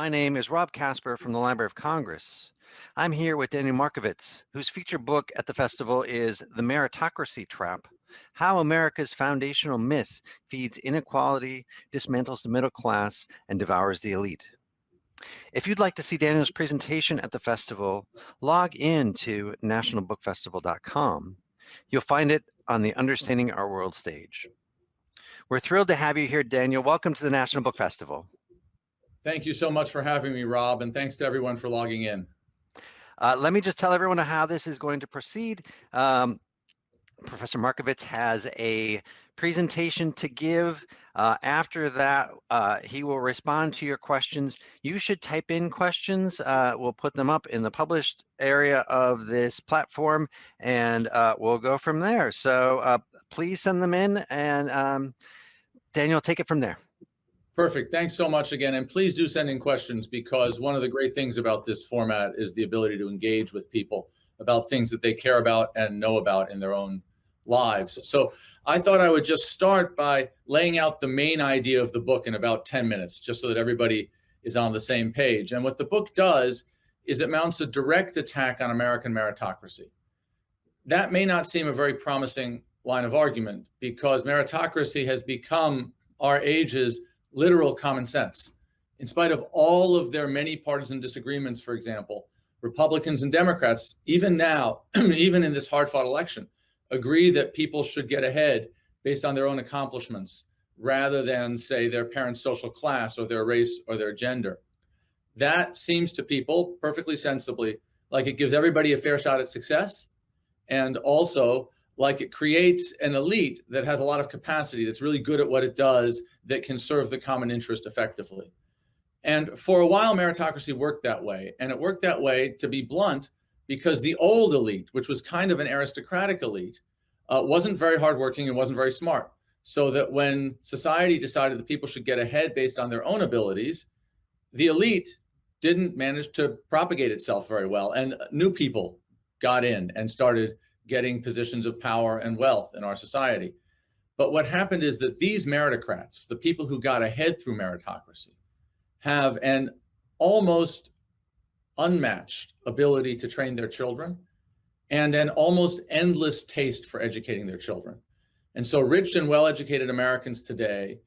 My name is Rob Casper from the Library of Congress. I'm here with Daniel Markovits, whose featured book at the festival is The Meritocracy Trap: How America's Foundational Myth Feeds Inequality, Dismantles the Middle Class, and Devours the Elite. If you'd like to see Daniel's presentation at the festival, log in to nationalbookfestival.com. You'll find it on the Understanding Our World stage. We're thrilled to have you here, Daniel. Welcome to the National Book Festival. Thank you so much for having me, Rob, and thanks to everyone for logging in. Let me just tell everyone how this is going to proceed. Professor Markovits has a presentation to give. After that, he will respond to your questions. You should type in questions. We'll put them up in the published area of this platform, and we'll go from there. So please send them in, and Daniel, take it from there. Perfect. Thanks so much again. And please do send in questions, because one of the great things about this format is the ability to engage with people about things that they care about and know about in their own lives. So I thought I would just start by laying out the main idea of the book in about 10 minutes, just so that everybody is on the same page. And what the book does is it mounts a direct attack on American meritocracy. That may not seem a very promising line of argument, because meritocracy has become our age's literal common sense. In spite of all of their many partisan disagreements, for example, Republicans and Democrats, even now, even in this hard-fought election, agree that people should get ahead based on their own accomplishments, rather than, say, their parents' social class or their race or their gender. That seems to people, perfectly sensibly, like it gives everybody a fair shot at success, and also like it creates an elite that has a lot of capacity, that's really good at what it does, that can serve the common interest effectively. And for a while, meritocracy worked that way. And it worked that way, to be blunt, because the old elite, which was kind of an aristocratic elite, wasn't very hardworking and wasn't very smart. So that when society decided that people should get ahead based on their own abilities, the elite didn't manage to propagate itself very well. And new people got in and started getting positions of power and wealth in our society. But what happened is that these meritocrats, the people who got ahead through meritocracy, have an almost unmatched ability to train their children and an almost endless taste for educating their children. And so rich and well-educated Americans today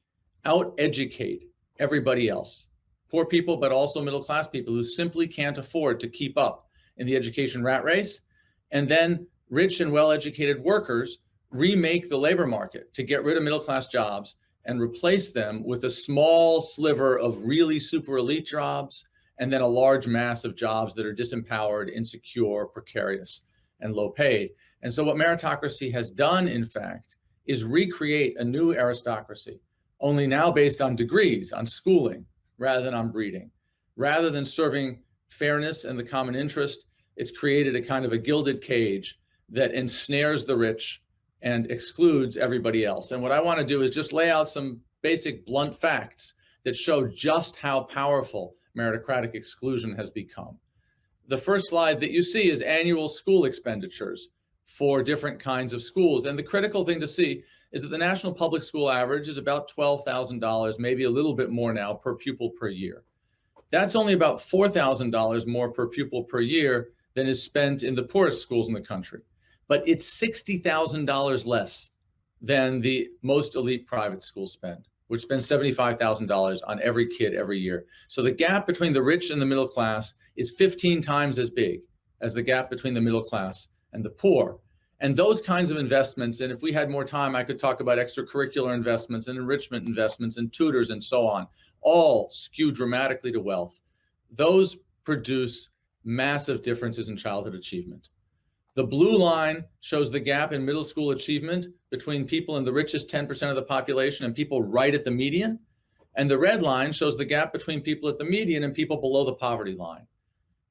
out-educate everybody else. Poor people, but also middle-class people who simply can't afford to keep up in the education rat race. And then rich and well-educated workers remake the labor market to get rid of middle-class jobs and replace them with a small sliver of really super elite jobs, and then a large mass of jobs that are disempowered, insecure, precarious, and low paid. And so what meritocracy has done, in fact, is recreate a new aristocracy, only now based on degrees, on schooling, rather than on breeding. Rather than serving fairness and the common interest, it's created a kind of a gilded cage that ensnares the rich and excludes everybody else. And what I want to do is just lay out some basic blunt facts that show just how powerful meritocratic exclusion has become. The first slide that you see is annual school expenditures for different kinds of schools. And the critical thing to see is that the national public school average is about $12,000, maybe a little bit more now, per pupil per year. That's only about $4,000 more per pupil per year than is spent in the poorest schools in the country. But it's $60,000 less than the most elite private schools spend, which spend $75,000 on every kid every year. So the gap between the rich and the middle class is 15 times as big as the gap between the middle class and the poor. And those kinds of investments, and if we had more time, I could talk about extracurricular investments and enrichment investments and tutors and so on, all skew dramatically to wealth. Those produce massive differences in childhood achievement. The blue line shows the gap in middle school achievement between people in the richest 10% of the population and people right at the median. And the red line shows the gap between people at the median and people below the poverty line.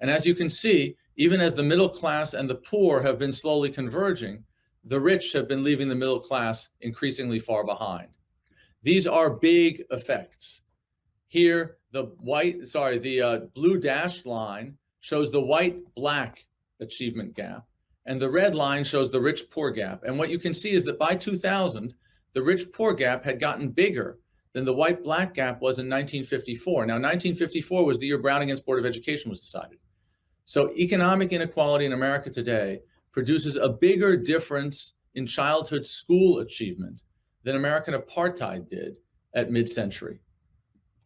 And as you can see, even as the middle class and the poor have been slowly converging, the rich have been leaving the middle class increasingly far behind. These are big effects. Here, the blue dashed line shows the white-black achievement gap. And the red line shows the rich-poor gap. And what you can see is that by 2000, the rich-poor gap had gotten bigger than the white-black gap was in 1954. Now, 1954 was the year Brown against Board of Education was decided. So economic inequality in America today produces a bigger difference in childhood school achievement than American apartheid did at mid-century.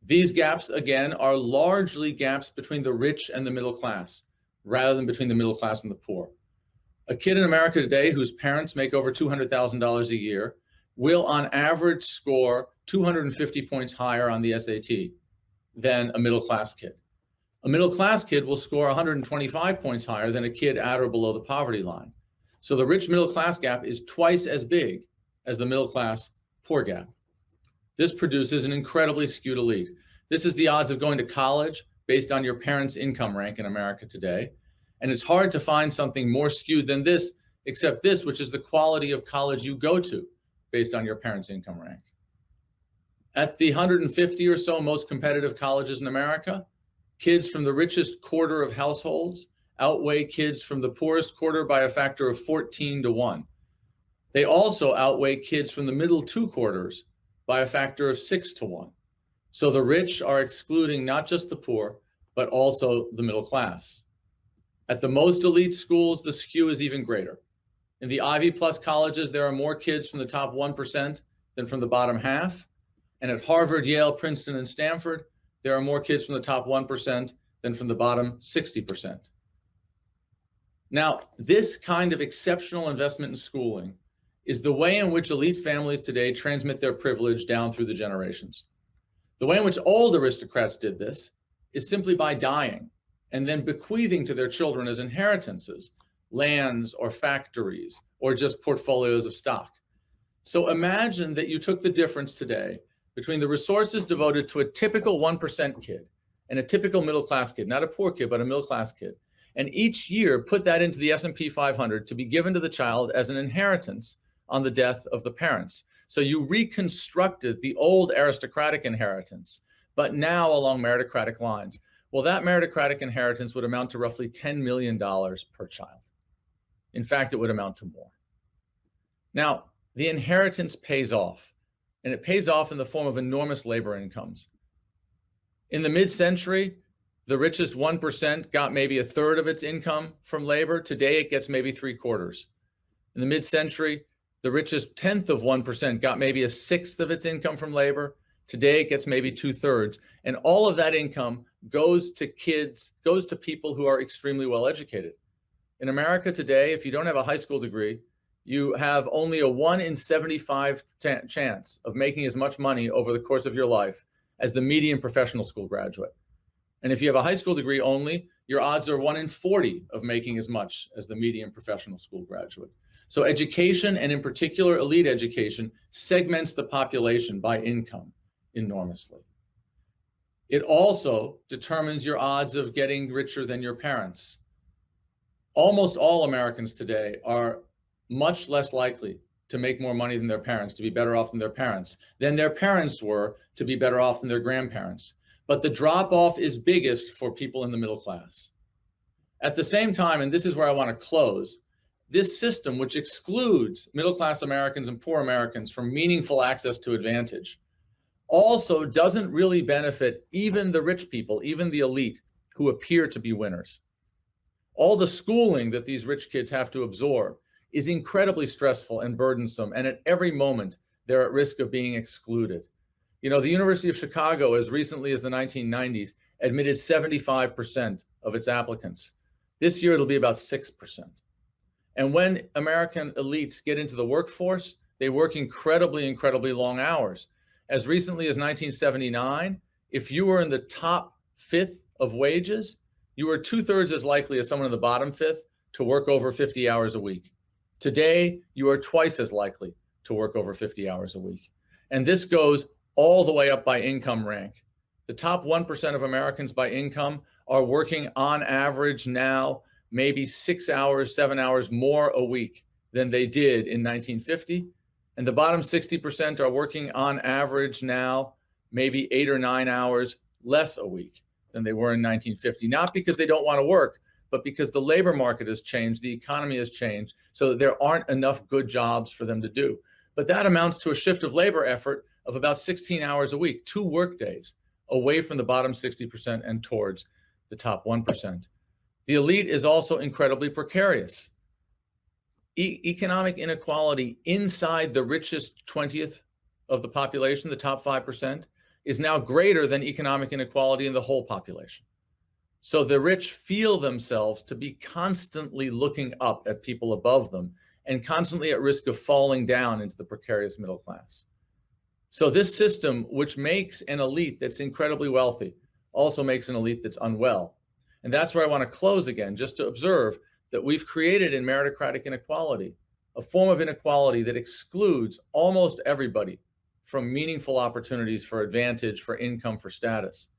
These gaps, again, are largely gaps between the rich and the middle class, rather than between the middle class and the poor. A kid in America today whose parents make over $200,000 a year will on average score 250 points higher on the SAT than a middle class kid. A middle class kid will score 125 points higher than a kid at or below the poverty line. So the rich middle class gap is twice as big as the middle class poor gap. This produces an incredibly skewed elite. This is the odds of going to college based on your parents' income rank in America today. And it's hard to find something more skewed than this, except this, which is the quality of college you go to based on your parents' income rank. At the 150 or so most competitive colleges in America, kids from the richest quarter of households outweigh kids from the poorest quarter by a factor of 14 to 1. They also outweigh kids from the middle two quarters by a factor of 6 to 1. So the rich are excluding not just the poor, but also the middle class. At the most elite schools, the skew is even greater. In the Ivy Plus colleges, there are more kids from the top 1% than from the bottom half. And at Harvard, Yale, Princeton, and Stanford, there are more kids from the top 1% than from the bottom 60%. Now, this kind of exceptional investment in schooling is the way in which elite families today transmit their privilege down through the generations. The way in which old aristocrats did this is simply by dying and then bequeathing to their children as inheritances, lands or factories, or just portfolios of stock. So imagine that you took the difference today between the resources devoted to a typical 1% kid and a typical middle-class kid, not a poor kid, but a middle-class kid, and each year put that into the S&P 500 to be given to the child as an inheritance on the death of the parents. So you reconstructed the old aristocratic inheritance, but now along meritocratic lines. Well, that meritocratic inheritance would amount to roughly $10 million per child. In fact, it would amount to more. Now, the inheritance pays off, and it pays off in the form of enormous labor incomes. In the mid-century, the richest 1% got maybe a third of its income from labor. Today, it gets maybe 3/4. In the mid-century, the richest 1/10 of 1% got maybe a sixth of its income from labor. Today, it gets maybe 2/3. And all of that income goes to people who are extremely well educated. In America today, if you don't have a high school degree, you have only a 1 in 75 chance of making as much money over the course of your life as the median professional school graduate. And if you have a high school degree only, your odds are 1 in 40 of making as much as the median professional school graduate. So education, and in particular elite education, segments the population by income enormously. It also determines your odds of getting richer than your parents. Almost all Americans today are much less likely to make more money than their parents, to be better off than their parents were, to be better off than their grandparents. But the drop-off is biggest for people in the middle class. At the same time, and this is where I want to close, this system, which excludes middle-class Americans and poor Americans from meaningful access to advantage, also doesn't really benefit even the rich people, even the elite, who appear to be winners. All the schooling that these rich kids have to absorb is incredibly stressful and burdensome, and at every moment, they're at risk of being excluded. You know, the University of Chicago, as recently as the 1990s, admitted 75% of its applicants. This year, it'll be about 6%. And when American elites get into the workforce, they work incredibly, incredibly long hours. As recently as 1979, if you were in the top fifth of wages, you were 2/3 as likely as someone in the bottom fifth to work over 50 hours a week. Today, you are twice as likely to work over 50 hours a week. And this goes all the way up by income rank. The top 1% of Americans by income are working on average now maybe 6 hours, 7 hours more a week than they did in 1950. And the bottom 60% are working on average now maybe 8 or 9 hours less a week than they were in 1950. Not because they don't want to work, but because the labor market has changed, the economy has changed, so that there aren't enough good jobs for them to do. But that amounts to a shift of labor effort of about 16 hours a week, 2 work days, away from the bottom 60% and towards the top 1%. The elite is also incredibly precarious. Economic inequality inside the richest 20th of the population, the top 5%, is now greater than economic inequality in the whole population. So the rich feel themselves to be constantly looking up at people above them and constantly at risk of falling down into the precarious middle class. So this system, which makes an elite that's incredibly wealthy, also makes an elite that's unwell. And that's where I want to close again, just to observe that we've created in meritocratic inequality a form of inequality that excludes almost everybody from meaningful opportunities for advantage, for income, for status,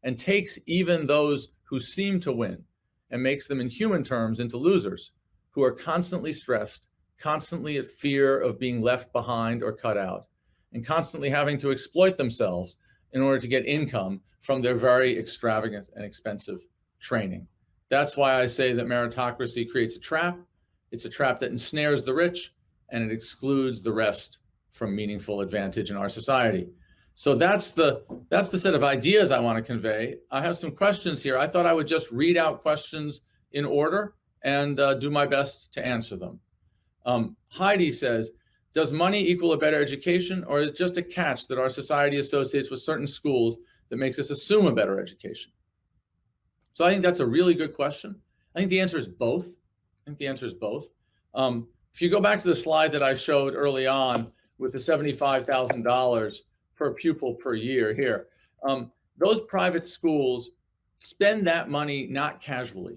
and takes even those who seem to win and makes them in human terms into losers who are constantly stressed, constantly at fear of being left behind or cut out, and constantly having to exploit themselves in order to get income from their very extravagant and expensive training. That's why I say that meritocracy creates a trap. It's a trap that ensnares the rich and it excludes the rest from meaningful advantage in our society. So that's the set of ideas I want to convey. I have some questions here. I thought I would just read out questions in order and do my best to answer them. Heidi says, does money equal a better education, or is it just a catch that our society associates with certain schools that makes us assume a better education? So I think that's a really good question. I think the answer is both. If you go back to the slide that I showed early on with the $75,000 per pupil per year here, those private schools spend that money not casually.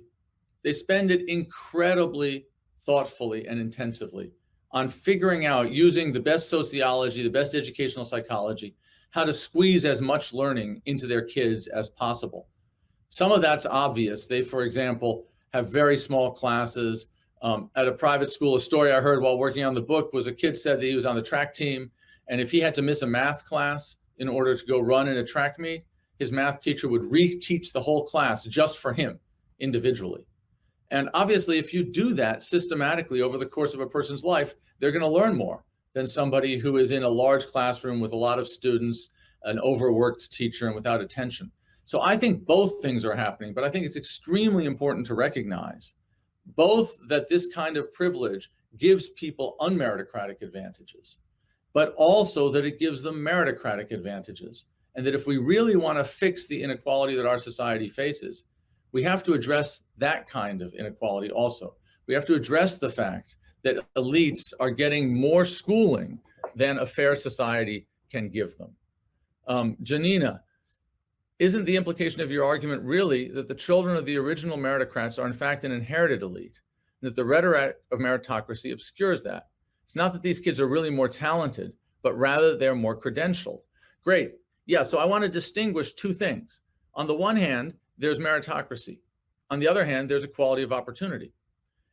They spend it incredibly thoughtfully and intensively on figuring out, using the best sociology, the best educational psychology, how to squeeze as much learning into their kids as possible. Some of that's obvious. They, for example, have very small classes. At a private school, a story I heard while working on the book was a kid said that he was on the track team, and if he had to miss a math class in order to go run in a track meet, his math teacher would reteach the whole class just for him individually. And obviously, if you do that systematically over the course of a person's life, they're going to learn more than somebody who is in a large classroom with a lot of students, an overworked teacher, and without attention. So I think both things are happening, but I think it's extremely important to recognize both that this kind of privilege gives people unmeritocratic advantages, but also that it gives them meritocratic advantages. And that if we really want to fix the inequality that our society faces, we have to address that kind of inequality also. We have to address the fact that elites are getting more schooling than a fair society can give them. Janina, isn't the implication of your argument really that the children of the original meritocrats are in fact an inherited elite, and that the rhetoric of meritocracy obscures that? It's not that these kids are really more talented, but rather they're more credentialed. Great. Yeah, so I want to distinguish two things. On the one hand, there's meritocracy. On the other hand, there's equality of opportunity.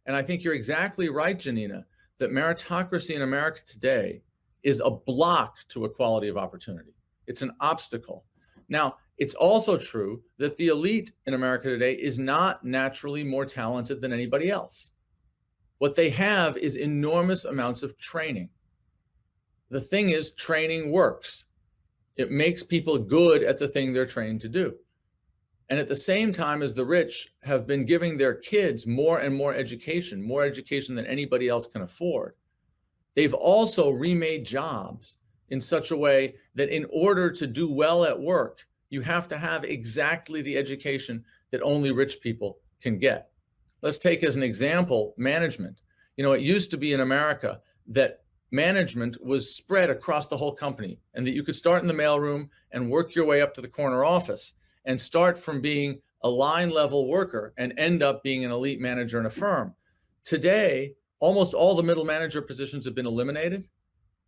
And I think you're exactly right, Janina, that meritocracy in America today is a block to equality of opportunity. It's an obstacle. Now, it's also true that the elite in America today is not naturally more talented than anybody else. What they have is enormous amounts of training. The thing is, training works. It makes people good at the thing they're trained to do. And at the same time as the rich have been giving their kids more and more education than anybody else can afford, they've also remade jobs in such a way that in order to do well at work, you have to have exactly the education that only rich people can get. Let's take as an example, management. You know, it used to be in America that management was spread across the whole company, and that you could start in the mailroom and work your way up to the corner office and start from being a line level worker and end up being an elite manager in a firm. Today, almost all the middle manager positions have been eliminated.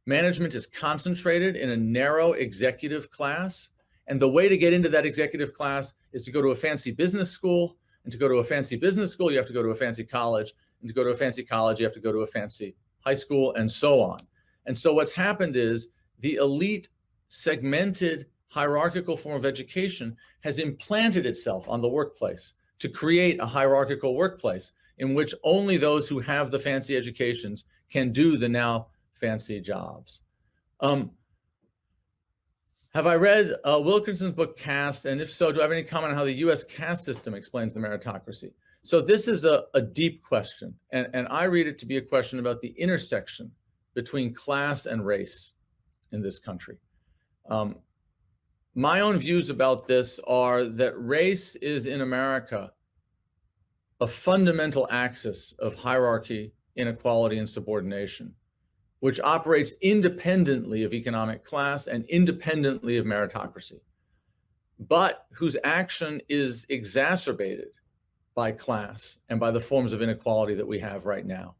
Management is concentrated in a narrow executive class. And the way to get into that executive class is to go to a fancy business school. And to go to a fancy business school, you have to go to a fancy college. And to go to a fancy college, you have to go to a fancy high school, and so on. And so what's happened is the elite segmented hierarchical form of education has implanted itself on the workplace to create a hierarchical workplace in which only those who have the fancy educations can do the now fancy jobs. Have I read Wilkinson's book, Caste? And if so, do I have any comment on how the US caste system explains the meritocracy? So this is a deep question. And I read it to be a question about the intersection between class and race in this country. My own views about this are that race is in America a fundamental axis of hierarchy, inequality, and subordination, which operates independently of economic class and independently of meritocracy, but whose action is exacerbated by class and by the forms of inequality that we have right now.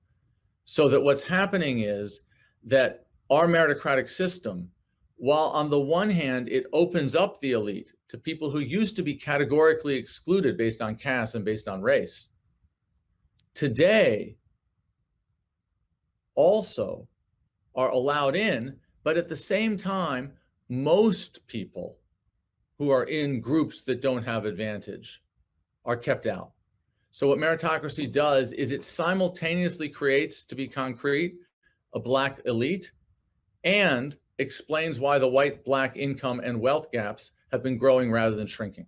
So that what's happening is that our meritocratic system, while on the one hand, it opens up the elite to people who used to be categorically excluded based on caste and based on race, today also are allowed in, but at the same time, most people who are in groups that don't have advantage are kept out. So what meritocracy does is it simultaneously creates, to be concrete, a Black elite and explains why the white-Black income and wealth gaps have been growing rather than shrinking.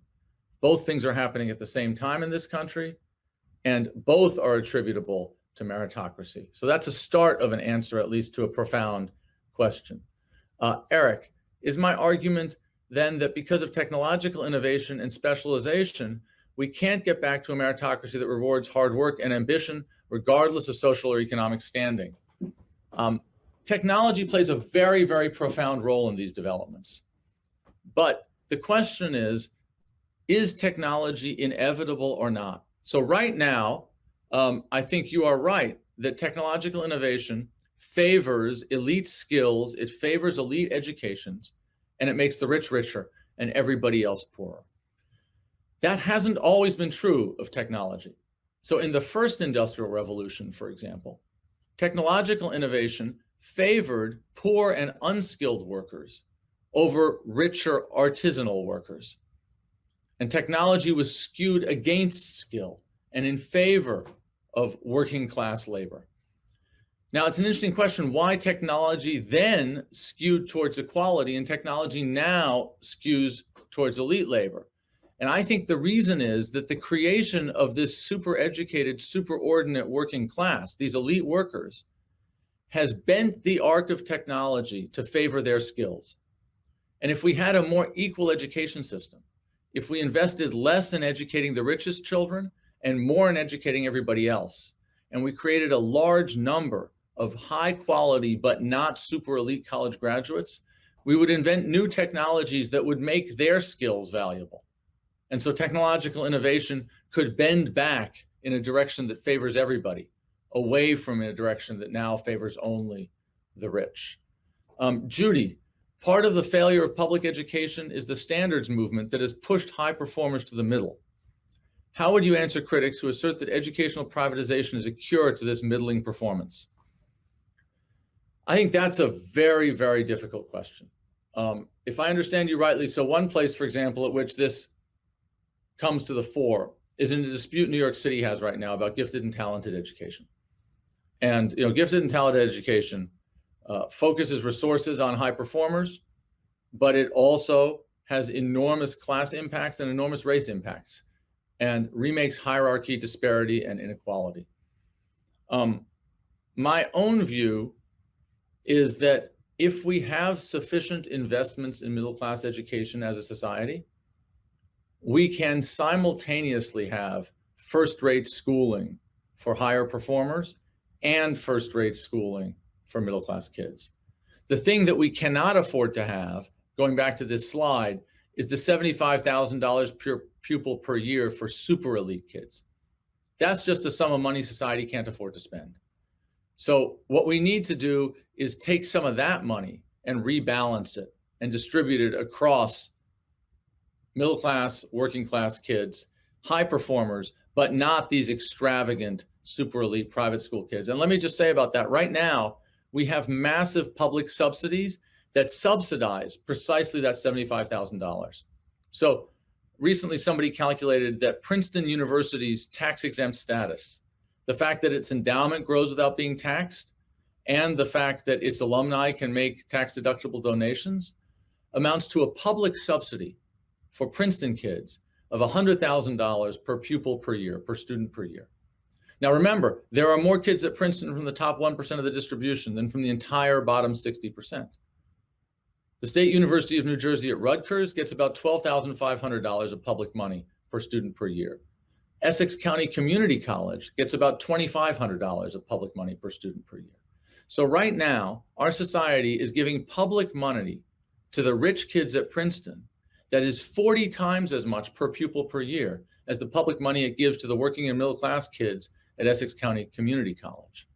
Both things are happening at the same time in this country, and both are attributable to meritocracy. So that's a start of an answer, at least to a profound question. Eric, is my argument then that because of technological innovation and specialization, we can't get back to a meritocracy that rewards hard work and ambition, regardless of social or economic standing? Technology plays a very, very profound role in these developments. But the question is technology inevitable or not? So right now, I think you are right that technological innovation favors elite skills, it favors elite educations, and it makes the rich richer and everybody else poorer. That hasn't always been true of technology. So in the first industrial revolution, for example, technological innovation favored poor and unskilled workers over richer artisanal workers. And technology was skewed against skill and in favor of working class labor. Now, it's an interesting question why technology then skewed towards equality and technology now skews towards elite labor. And I think the reason is that the creation of this super educated, superordinate working class, these elite workers, has bent the arc of technology to favor their skills. And if we had a more equal education system, if we invested less in educating the richest children and more in educating everybody else, and we created a large number of high quality but not super elite college graduates, we would invent new technologies that would make their skills valuable. And so technological innovation could bend back in a direction that favors everybody, away from a direction that now favors only the rich. Judy, part of the failure of public education is the standards movement that has pushed high performers to the middle. How would you answer critics who assert that educational privatization is a cure to this middling performance? I think that's a very, very difficult question. If I understand you rightly, so one place, for example, at which this comes to the fore is in the dispute New York City has right now about gifted and talented education. And gifted and talented education focuses resources on high performers, but it also has enormous class impacts and enormous race impacts and remakes hierarchy, disparity, and inequality. My own view is that if we have sufficient investments in middle-class education as a society, we can simultaneously have first-rate schooling for higher performers and first-rate schooling for middle-class kids. The thing that we cannot afford to have, going back to this slide, is the $75,000 per pupil per year for super elite kids. That's just a sum of money society can't afford to spend. So what we need to do is take some of that money and rebalance it and distribute it across middle class, working class kids, high performers, but not these extravagant, super elite private school kids. And let me just say about that, right now, we have massive public subsidies that subsidize precisely that $75,000. So recently somebody calculated that Princeton University's tax-exempt status, the fact that its endowment grows without being taxed, and the fact that its alumni can make tax-deductible donations, amounts to a public subsidy for Princeton kids of $100,000 per pupil per year, per student per year. Now remember, there are more kids at Princeton from the top 1% of the distribution than from the entire bottom 60%. The State University of New Jersey at Rutgers gets about $12,500 of public money per student per year. Essex County Community College gets about $2,500 of public money per student per year. So right now, our society is giving public money to the rich kids at Princeton that is 40 times as much per pupil per year as the public money it gives to the working and middle class kids at Essex County Community College.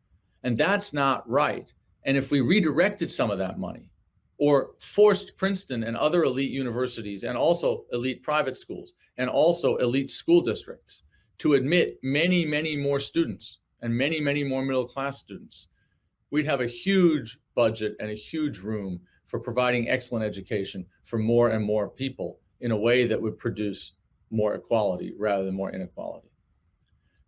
And that's not right. And if we redirected some of that money or forced Princeton and other elite universities and also elite private schools and also elite school districts to admit many, many more students and many, many more middle class students, we'd have a huge budget and a huge room for providing excellent education for more and more people in a way that would produce more equality rather than more inequality.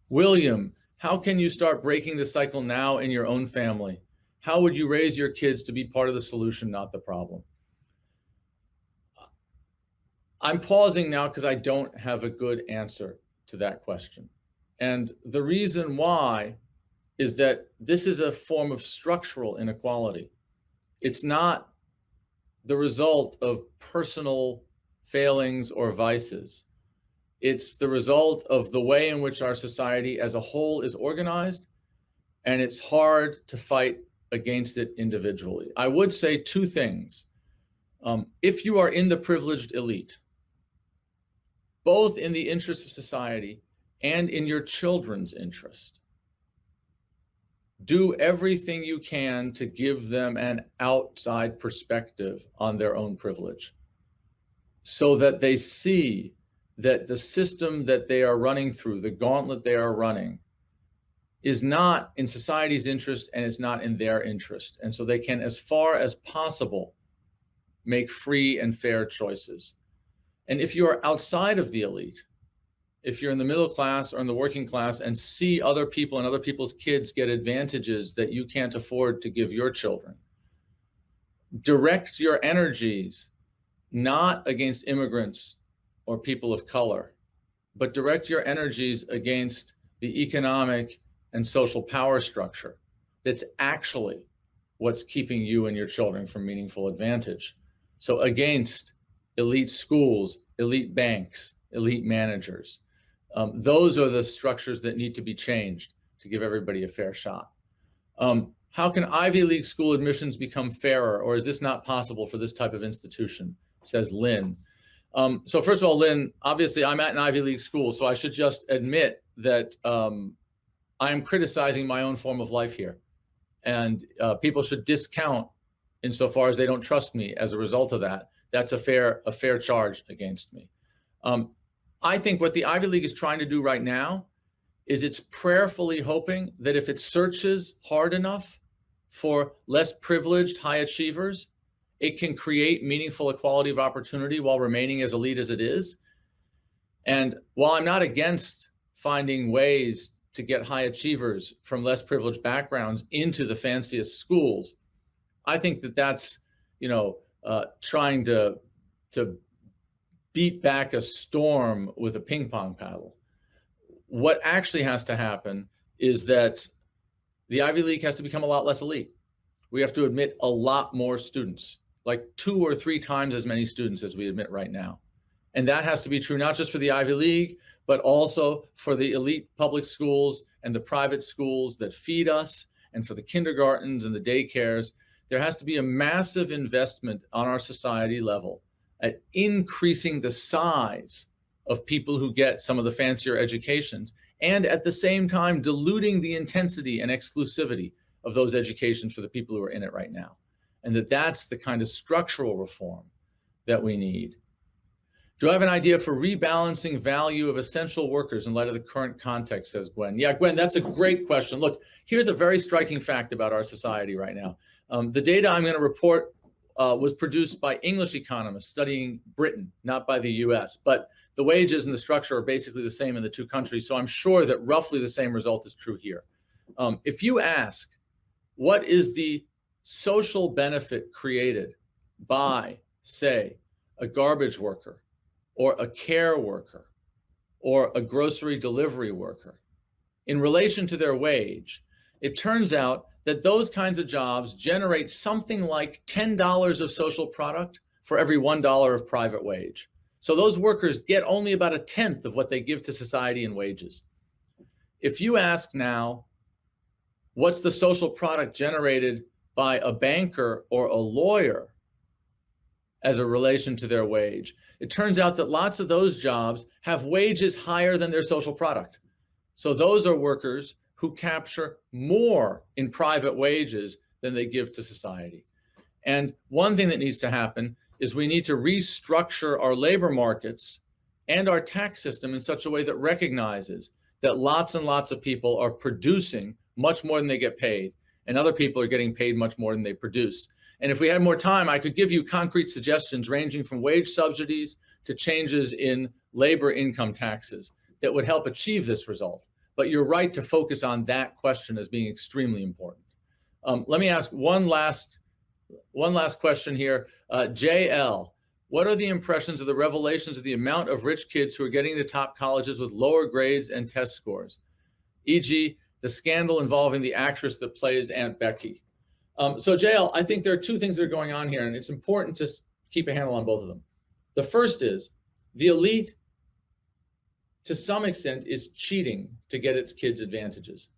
William, how can you start breaking the cycle now in your own family? How would you raise your kids to be part of the solution, not the problem? I'm pausing now because I don't have a good answer to that question. And the reason why is that this is a form of structural inequality. It's not the result of personal failings or vices. It's the result of the way in which our society as a whole is organized, and it's hard to fight against it individually. I would say two things. If you are in the privileged elite, both in the interest of society and in your children's interest, do everything you can to give them an outside perspective on their own privilege so that they see that the system that they are running through, the gauntlet they are running, is not in society's interest and it's not in their interest. And so they can, as far as possible, make free and fair choices. And if you are outside of the elite, if you're in the middle class or in the working class and see other people and other people's kids get advantages that you can't afford to give your children, direct your energies not against immigrants or people of color, but direct your energies against the economic and social power structure that's actually what's keeping you and your children from meaningful advantage. So against elite schools, elite banks, elite managers. Those are the structures that need to be changed to give everybody a fair shot. How can Ivy League school admissions become fairer, or is this not possible for this type of institution, says Lynn. So first of all, Lynn, obviously I'm at an Ivy League school, so I should just admit that I am criticizing my own form of life here. And people should discount insofar as they don't trust me as a result of that. That's a fair charge against me. I think what the Ivy League is trying to do right now is it's prayerfully hoping that if it searches hard enough for less privileged high achievers, it can create meaningful equality of opportunity while remaining as elite as it is. And while I'm not against finding ways to get high achievers from less privileged backgrounds into the fanciest schools, I think that that's, trying to beat back a storm with a ping pong paddle. What actually has to happen is that the Ivy League has to become a lot less elite. We have to admit a lot more students, like 2 or 3 times as many students as we admit right now. And that has to be true not just for the Ivy League, but also for the elite public schools and the private schools that feed us, and for the kindergartens and the daycares. There has to be a massive investment on our society level at increasing the size of people who get some of the fancier educations, and at the same time diluting the intensity and exclusivity of those educations for the people who are in it right now. And that's the kind of structural reform that we need. Do I have an idea for rebalancing value of essential workers in light of the current context, says Gwen. Yeah, Gwen, that's a great question. Look, here's a very striking fact about our society right now. The data I'm going to report was produced by English economists studying Britain, not by the US, but the wages and the structure are basically the same in the two countries. So I'm sure that roughly the same result is true here. If you ask, what is the social benefit created by say, a garbage worker or a care worker or a grocery delivery worker in relation to their wage, it turns out that those kinds of jobs generate something like $10 of social product for every $1 of private wage. So those workers get only about a tenth of what they give to society in wages. If you ask now, what's the social product generated by a banker or a lawyer as a relation to their wage, it turns out that lots of those jobs have wages higher than their social product. So those are workers who capture more in private wages than they give to society. And one thing that needs to happen is we need to restructure our labor markets and our tax system in such a way that recognizes that lots and lots of people are producing much more than they get paid, and other people are getting paid much more than they produce. And if we had more time, I could give you concrete suggestions ranging from wage subsidies to changes in labor income taxes that would help achieve this result. But you're right to focus on that question as being extremely important. Let me ask one last question here. JL, what are the impressions of the revelations of the amount of rich kids who are getting to top colleges with lower grades and test scores, e.g., the scandal involving the actress that plays Aunt Becky? So JL, I think there are two things that are going on here, and it's important to keep a handle on both of them. The first is the elite, to some extent, is cheating to get its kids advantages.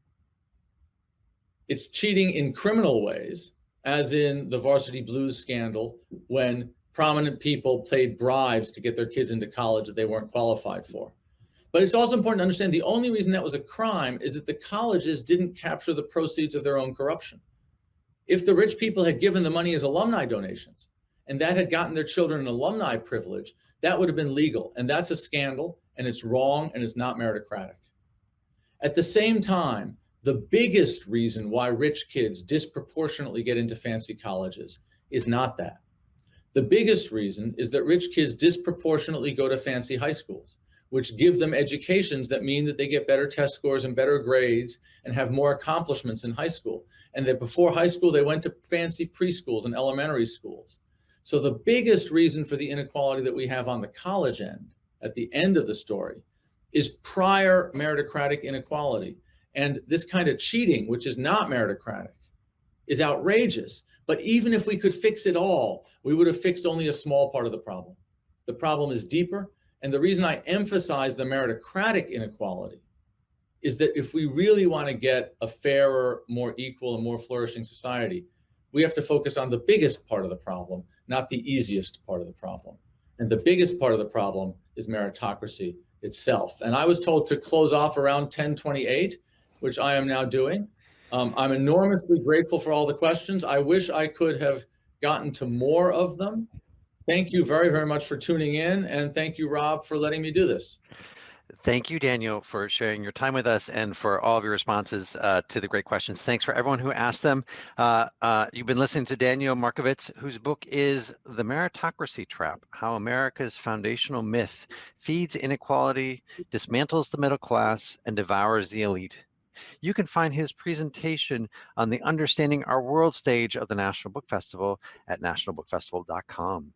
It's cheating in criminal ways, as in the Varsity Blues scandal, when prominent people paid bribes to get their kids into college that they weren't qualified for. But it's also important to understand the only reason that was a crime is that the colleges didn't capture the proceeds of their own corruption. If the rich people had given the money as alumni donations, and that had gotten their children an alumni privilege, that would have been legal. And that's a scandal, and it's wrong, and it's not meritocratic. At the same time, the biggest reason why rich kids disproportionately get into fancy colleges is not that. The biggest reason is that rich kids disproportionately go to fancy high schools, which give them educations that mean that they get better test scores and better grades and have more accomplishments in high school. And that before high school, they went to fancy preschools and elementary schools. So the biggest reason for the inequality that we have on the college end, at the end of the story, is prior meritocratic inequality. And this kind of cheating, which is not meritocratic, is outrageous. But even if we could fix it all, we would have fixed only a small part of the problem. The problem is deeper. And the reason I emphasize the meritocratic inequality is that if we really want to get a fairer, more equal, and more flourishing society, we have to focus on the biggest part of the problem, not the easiest part of the problem. And the biggest part of the problem is meritocracy itself. And I was told to close off around 10:28, which I am now doing. I'm enormously grateful for all the questions. I wish I could have gotten to more of them. Thank you very, very much for tuning in. And thank you, Rob, for letting me do this. Thank you, Daniel, for sharing your time with us and for all of your responses to the great questions. Thanks for everyone who asked them. You've been listening to Daniel Markovits, whose book is The Meritocracy Trap: How America's Foundational Myth Feeds Inequality, Dismantles the Middle Class, and Devours the Elite. You can find his presentation on the Understanding Our World stage of the National Book Festival at nationalbookfestival.com.